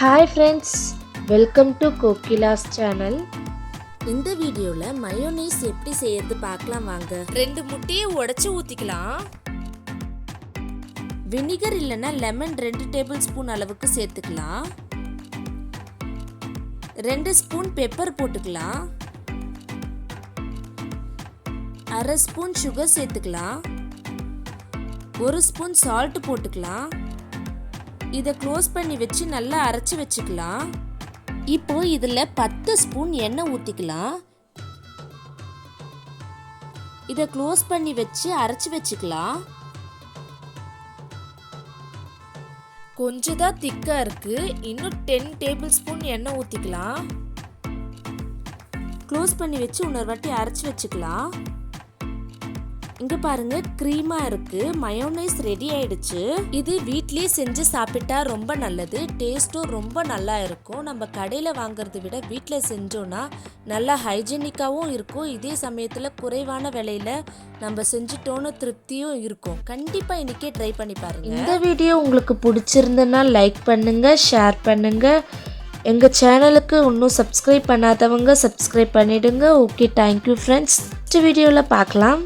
Hi friends, welcome to Kokila's channel. இந்த வீடியோல mayonnaise எப்படி செய்யறது பார்க்கலாம் வாங்க. 2 முட்டையை உடைச்சு ஊத்திக்கலாம். வினிகர் இல்லனா லெமன் 2 டேபிள் ஸ்பூன் அளவுக்கு சேர்த்துக்கலாம். 2 ஸ்பூன் பெப்பர் போட்டுக்கலாம். 1/2 ஸ்பூன் சுகர் சேர்த்துக்கலாம். 1 ஸ்பூன் சால்ட் போட்டுக்கலாம். இதை க்ளோஸ் பண்ணி வச்சு நல்லா அரைச்சு வச்சுக்கலாம். இப்போ இதில் 10 ஸ்பூன் எண்ணெய் ஊற்றிக்கலாம். இதை க்ளோஸ் பண்ணி வச்சு அரைச்சு வச்சுக்கலாம். கொஞ்சம் தான் திக்கா இருக்கு. இன்னும் 10 டேபிள் ஸ்பூன் எண்ணெய் ஊத்திக்கலாம். க்ளோஸ் பண்ணி வச்சு இன்னொரு வாட்டி அரைச்சு வச்சுக்கலாம். இங்க பாருங்க, க்ரீமா இருக்கு. மயோனைஸ் ரெடி ஆயிடுச்சு. இது வீட்லயே செஞ்சு சாப்பிட்டா ரொம்ப நல்லது. டேஸ்ட்டும் ரொம்ப நல்லா இருக்கும். நம்ம கடையில வாங்குறதை விட வீட்ல செஞ்சோம்னா நல்லா ஹைஜீனிக்காவும் இருக்கும். இதே சமயத்துல குறைவான விலையில நம்ம செஞ்சுட்டோன்னு திருப்தியும் இருக்கும். கண்டிப்பா இன்னைக்கே ட்ரை பண்ணி பாருங்க. இந்த வீடியோ உங்களுக்கு பிடிச்சிருந்தனா லைக் பண்ணுங்க, ஷேர் பண்ணுங்க. எங்க சேனலுக்கு இன்னும் சப்ஸ்கிரைப் பண்ணாதவங்க சப்ஸ்கிரைப் பண்ணிடுங்க. Okay, thank you friends. நெக்ஸ்ட் வீடியோவில் பார்க்கலாம்.